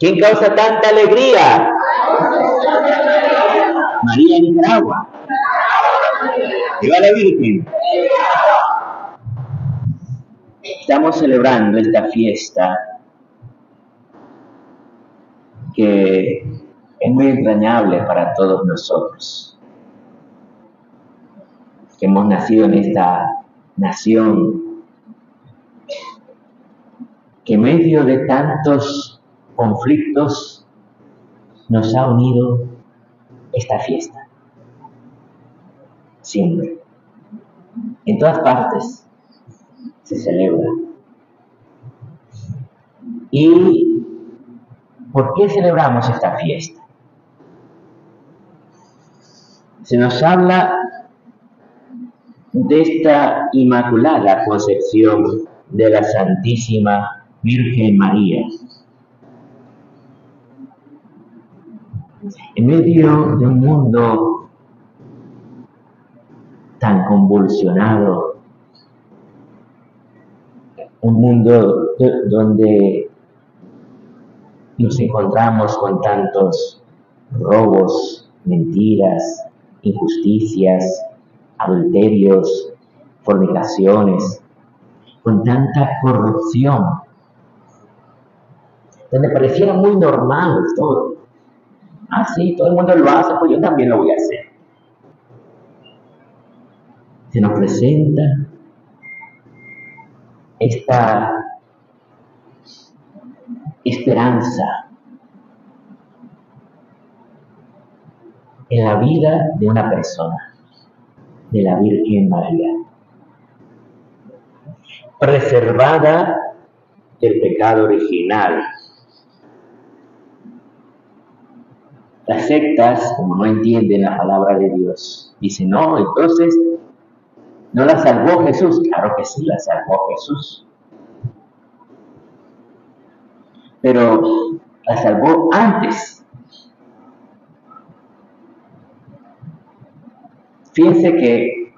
¿Quién causa tanta alegría? María en Nicaragua. ¡Viva la Virgen! Estamos celebrando esta fiesta que es muy entrañable para todos nosotros, que hemos nacido en esta nación, que en medio de tantos conflictos nos ha unido esta fiesta. Siempre, en todas partes se celebra. ¿Y por qué celebramos esta fiesta? Se nos habla de esta inmaculada concepción de la Santísima Virgen María. En medio de un mundo tan convulsionado, un mundo donde nos encontramos con tantos robos, mentiras, injusticias, adulterios, fornicaciones, con tanta corrupción, donde pareciera muy normal todo. Ah, sí, todo el mundo lo hace, pues yo también lo voy a hacer. Se nos presenta esta esperanza en la vida de una persona, de la Virgen María, preservada del pecado original. Las sectas, como no entienden la palabra de Dios, dicen, no, entonces, ¿no la salvó Jesús? Claro que sí, la salvó Jesús. Pero la salvó antes. Fíjense que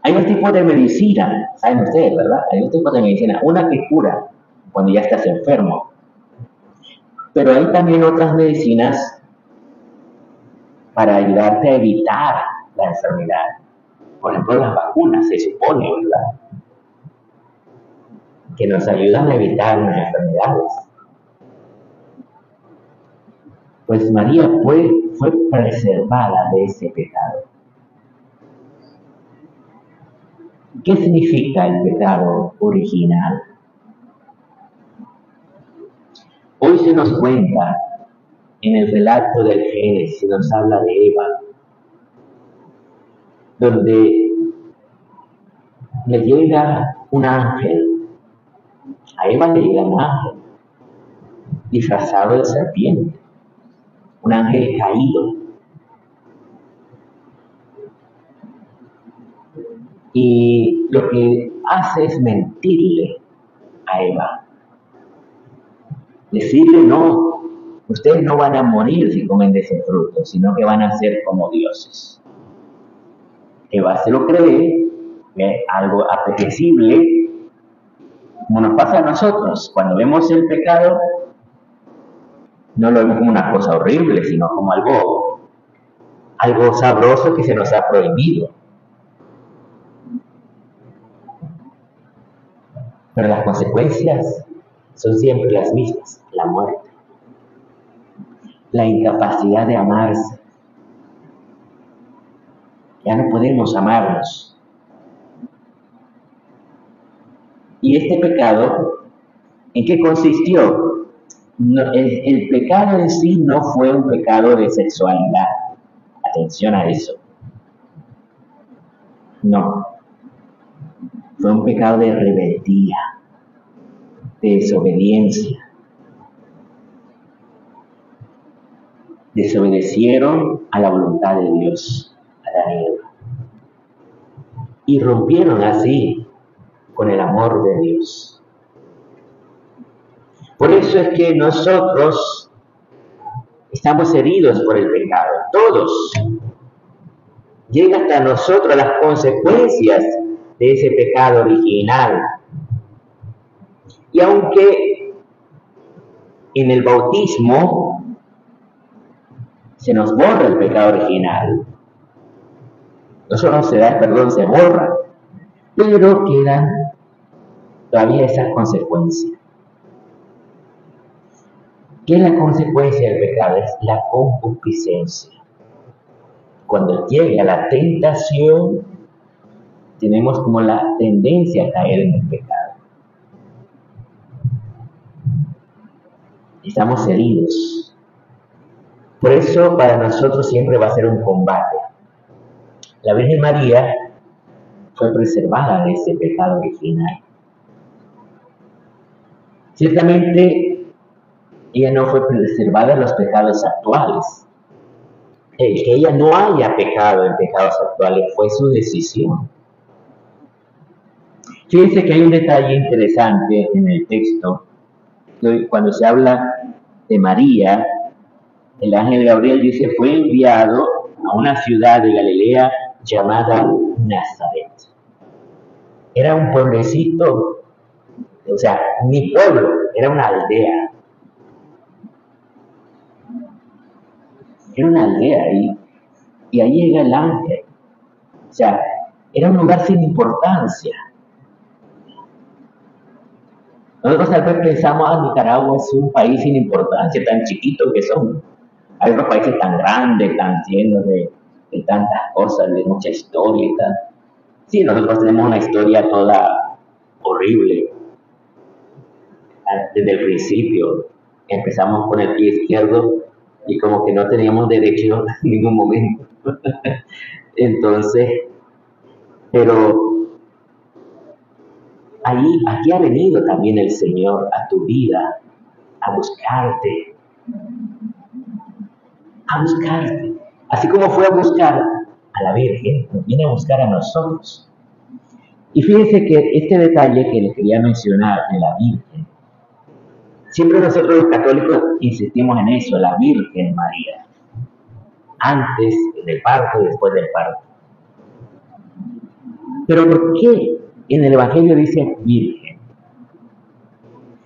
hay un tipo de medicina, saben ustedes, ¿verdad? Hay un tipo de medicina, una que cura cuando ya estás enfermo. Pero hay también otras medicinas para ayudarte a evitar la enfermedad. Por ejemplo, las vacunas, se supone, ¿verdad?, que nos ayudan a evitar las enfermedades. Pues María fue preservada de ese pecado. ¿Qué significa el pecado original? Hoy se nos cuenta en el relato del Génesis, se nos habla de Eva, donde le llega un ángel, a Eva le llega un ángel disfrazado de serpiente, un ángel caído, y lo que hace es mentirle a Eva, decirle, no, ustedes no van a morir si comen de ese fruto, sino que van a ser como dioses. Eva se lo cree, es algo apetecible, como nos pasa a nosotros. Cuando vemos el pecado, no lo vemos como una cosa horrible, sino como algo sabroso que se nos ha prohibido. Pero las consecuencias son siempre las mismas: la muerte, la incapacidad de amarse. Ya no podemos amarnos. ¿Y este pecado en qué consistió? No, el pecado en sí no fue un pecado de sexualidad. Atención a eso. No. Fue un pecado de rebeldía, de desobediencia. Desobedecieron a la voluntad de Dios, Adán y Eva, y rompieron así con el amor de Dios. Por eso es que nosotros estamos heridos por el pecado, todos. Llega hasta nosotros las consecuencias de ese pecado original. Y aunque en el bautismo se nos borra el pecado original. No solo se da el perdón, se borra, pero quedan todavía esas consecuencias. ¿Qué es la consecuencia del pecado? Es la concupiscencia. Cuando llega la tentación, tenemos como la tendencia a caer en el pecado. Estamos heridos. Por eso para nosotros siempre va a ser un combate. La Virgen María fue preservada de ese pecado original. Ciertamente, ella no fue preservada de los pecados actuales. El que ella no haya pecado en pecados actuales fue su decisión. Fíjense que hay un detalle interesante en el texto. Cuando se habla de María, el ángel Gabriel dice, fue enviado a una ciudad de Galilea llamada Nazaret. Era un pueblecito, o sea, ni pueblo, era una aldea. Era una aldea y ahí llega el ángel. O sea, era un lugar sin importancia. Nosotros tal vez pensamos, Nicaragua es un país sin importancia, tan chiquito que son. Hay otros países tan grandes, tan llenos de tantas cosas, de mucha historia y tal. Sí, nosotros tenemos una historia toda horrible. Desde el principio empezamos con el pie izquierdo y como que no teníamos derecho en ningún momento. Entonces, pero aquí ha venido también el Señor a tu vida, a buscarte. Así como fue a buscar a la Virgen, nos viene a buscar a nosotros. Y fíjense que este detalle que les quería mencionar de la Virgen, siempre nosotros los católicos insistimos en eso, la Virgen María. Antes del parto y después del parto. Pero ¿por qué en el Evangelio dice Virgen?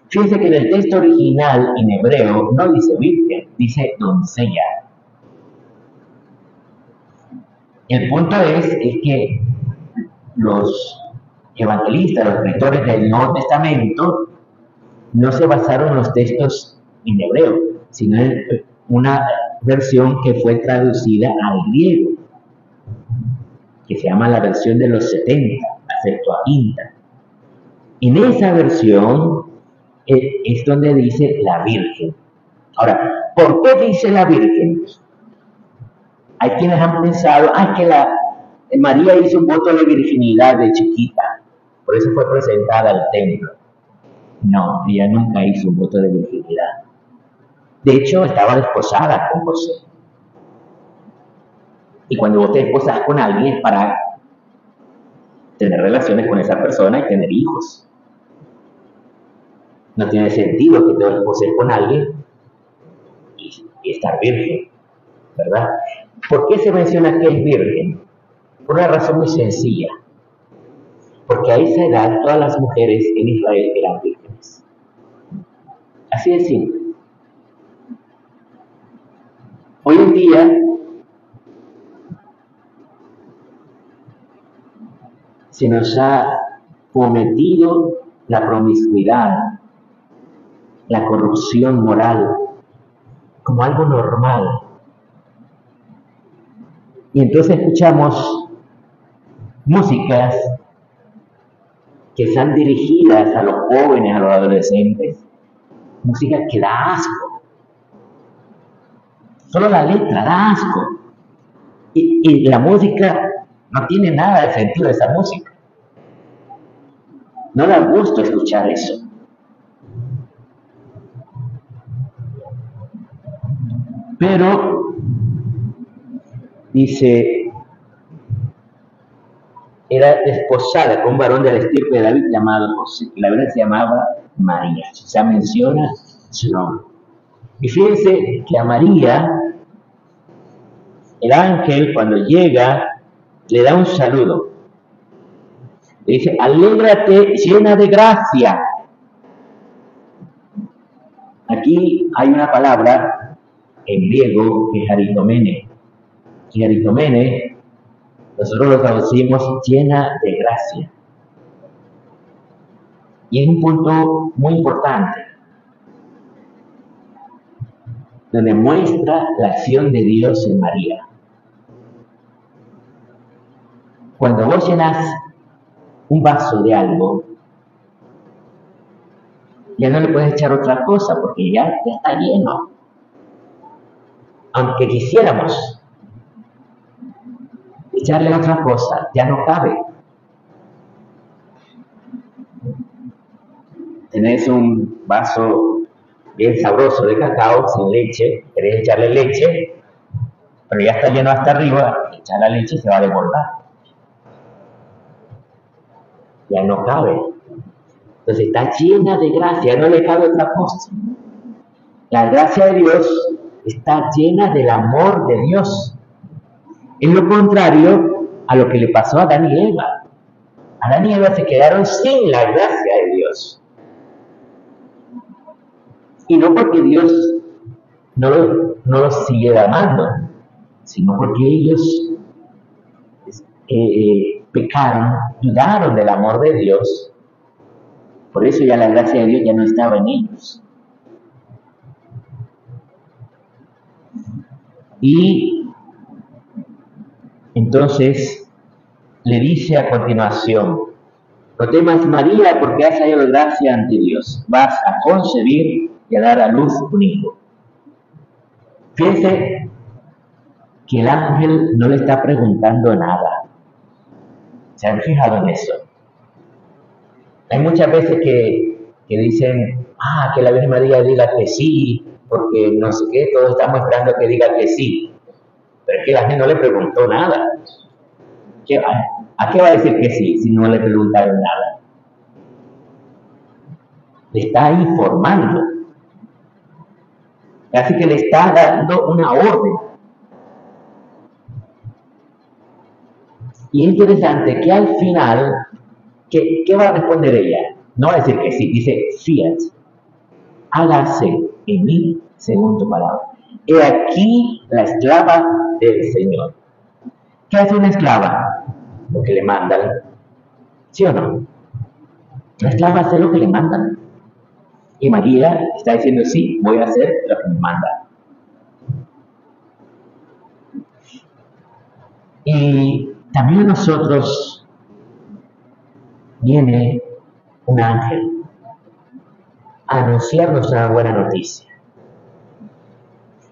Fíjense que en el texto original en hebreo no dice Virgen, dice doncella. El punto es que los evangelistas, los escritores del Nuevo Testamento, no se basaron en los textos en hebreo, sino en una versión que fue traducida al griego, que se llama la versión de los 70, la Septuaginta. En esa versión es donde dice la Virgen. Ahora, ¿por qué dice la Virgen? Hay quienes han pensado, que María hizo un voto de virginidad de chiquita, por eso fue presentada al templo. No, ella nunca hizo un voto de virginidad. De hecho, estaba desposada con José. Y cuando vos te desposas con alguien es para tener relaciones con esa persona y tener hijos. No tiene sentido que te desposes con alguien y estar virgen, ¿verdad? ¿Por qué se menciona que es virgen? Por una razón muy sencilla. Porque a esa edad todas las mujeres en Israel eran vírgenes. Así de simple. Hoy en día se nos ha cometido la promiscuidad, la corrupción moral, como algo normal. Y entonces escuchamos músicas que están dirigidas a los jóvenes, a los adolescentes, música que da asco. Solo la letra da asco. Y la música no tiene nada de sentido de esa música. No da gusto escuchar eso. Pero, dice, era desposada con un varón de la estirpe de David llamado José. La verdad se llamaba María. O sea, menciona su nombre. Y fíjense que a María, el ángel cuando llega, le da un saludo. Le dice, alégrate llena de gracia. Aquí hay una palabra en griego que es aritomene. Y aritomene, nosotros lo traducimos llena de gracia. Y es un punto muy importante, donde muestra la acción de Dios en María. Cuando vos llenas un vaso de algo, ya no le puedes echar otra cosa porque ya está lleno. Aunque quisiéramos echarle otra cosa, ya no cabe. Tenés un vaso bien sabroso de cacao sin leche, querés echarle leche, pero ya está lleno hasta arriba, echar la leche se va a desbordar. Ya no cabe. Entonces está llena de gracia, no le cabe otra cosa. La gracia de Dios está llena del amor de Dios. Es lo contrario a lo que le pasó a Adán y Eva. Adán y Eva se quedaron sin la gracia de Dios. Y no porque Dios no los siguiera amando, sino porque ellos pecaron, dudaron del amor de Dios. Por eso ya la gracia de Dios ya no estaba en ellos. Y entonces le dice a continuación: no temas, María, porque has hallado gracia ante Dios. Vas a concebir y a dar a luz un hijo. Fíjense que el ángel no le está preguntando nada. ¿Se han fijado en eso? Hay muchas veces que dicen, que la Virgen María diga que sí, porque no sé qué, todos estamos esperando que diga que sí. Pero es que el ángel no le preguntó nada. ¿A qué va a decir que sí si no le preguntaron nada? Le está informando. Así que le está dando una orden. Y es interesante que al final, ¿qué va a responder ella? No va a decir que sí, dice fiat, hágase en mí según tu palabra. He aquí la esclava del Señor. ¿Qué hace una esclava? Lo que le mandan. ¿Sí o no? La esclava hace lo que le mandan. Y María está diciendo, sí, voy a hacer lo que me mandan. Y también a nosotros viene un ángel a anunciarnos una buena noticia.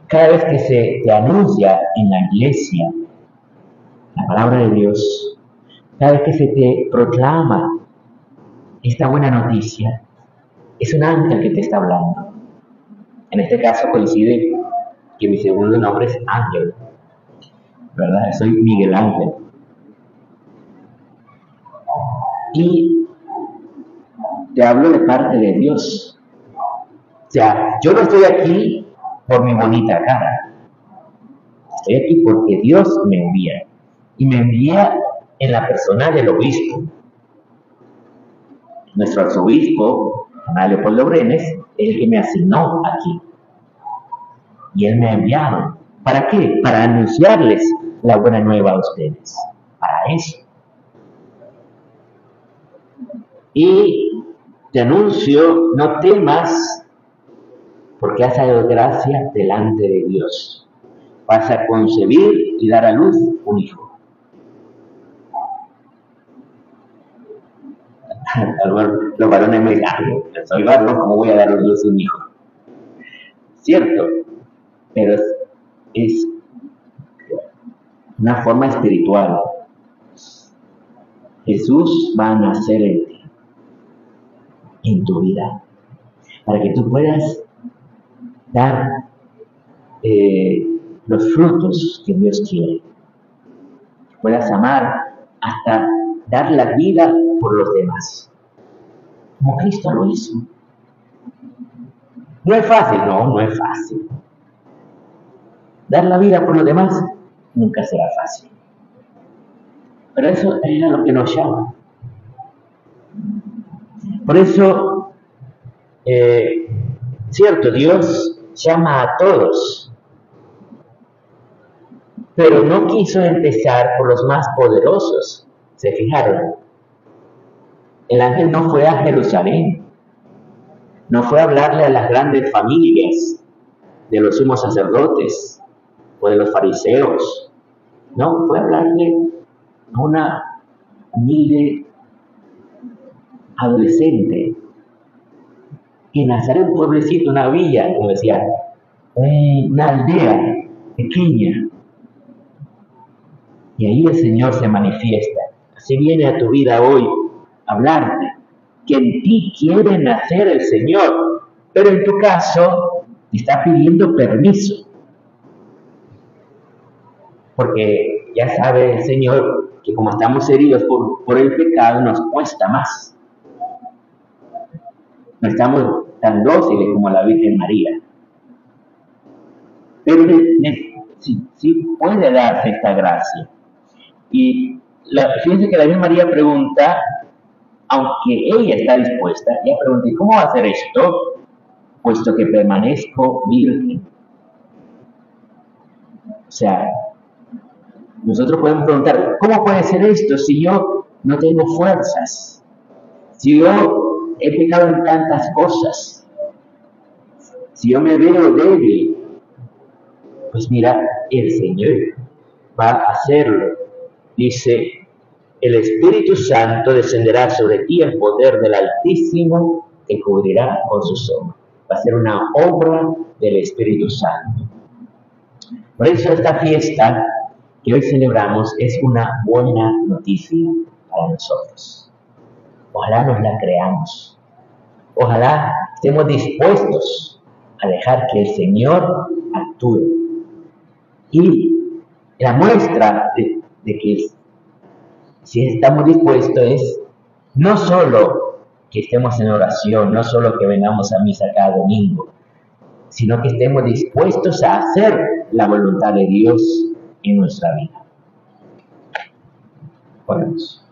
Cada vez que se te anuncia en la iglesia la palabra de Dios, cada vez que se te proclama esta buena noticia, es un ángel que te está hablando. En este caso coincide que mi segundo nombre es Ángel, ¿verdad? Soy Miguel Ángel. Y te hablo de parte de Dios. O sea, yo no estoy aquí por mi bonita cara. Estoy aquí porque Dios me envía. Y me envía en la persona del obispo. Nuestro arzobispo, Ana Leopoldo Brenes, es el que me asignó aquí. Y él me ha enviado. ¿Para qué? Para anunciarles la buena nueva a ustedes. Para eso. Y te anuncio, no temas, porque has hallado gracia delante de Dios. Vas a concebir y dar a luz un hijo. Los varones me dicen, soy varón, ¿cómo voy a dar a luz un hijo? Cierto, pero es una forma espiritual. Jesús va a nacer en ti, en tu vida, para que tú puedas dar los frutos que Dios quiere. Puedas amar hasta dar la vida por los demás, como Cristo lo hizo. No es fácil, no es fácil. Dar la vida por los demás nunca será fácil. Pero eso es a lo que nos llama. Por eso Cierto, Dios llama a todos, pero no quiso empezar por los más poderosos. ¿Se fijaron? El ángel no fue a Jerusalén, no fue a hablarle a las grandes familias de los sumos sacerdotes o de los fariseos. No, fue a hablarle a una humilde adolescente que en Nazaret, un pueblecito, una villa, como decía, una aldea pequeña. Y ahí el Señor se manifiesta. Así viene a tu vida hoy a hablarte, que en ti quiere nacer el Señor, pero en tu caso te está pidiendo permiso. Porque ya sabe el Señor que como estamos heridos por el pecado, nos cuesta más. No estamos tan dóciles como la Virgen María. Pero sí puede darse esta gracia. Y fíjense que la Virgen María pregunta, aunque ella está dispuesta, ella pregunta, ¿cómo va a hacer esto? Puesto que permanezco virgen. O sea, nosotros podemos preguntar, ¿cómo puede ser esto si yo no tengo fuerzas? Si yo he pecado en tantas cosas, si yo me veo débil, pues mira, el Señor va a hacerlo. Dice, el Espíritu Santo descenderá sobre ti, el poder del Altísimo te cubrirá con su sombra. Va a ser una obra del Espíritu Santo. Por eso esta fiesta que hoy celebramos es una buena noticia para nosotros. Ojalá nos la creamos. Ojalá estemos dispuestos a dejar que el Señor actúe. Y la muestra de que si estamos dispuestos es no solo que estemos en oración, no solo que vengamos a misa cada domingo, sino que estemos dispuestos a hacer la voluntad de Dios en nuestra vida. Oremos.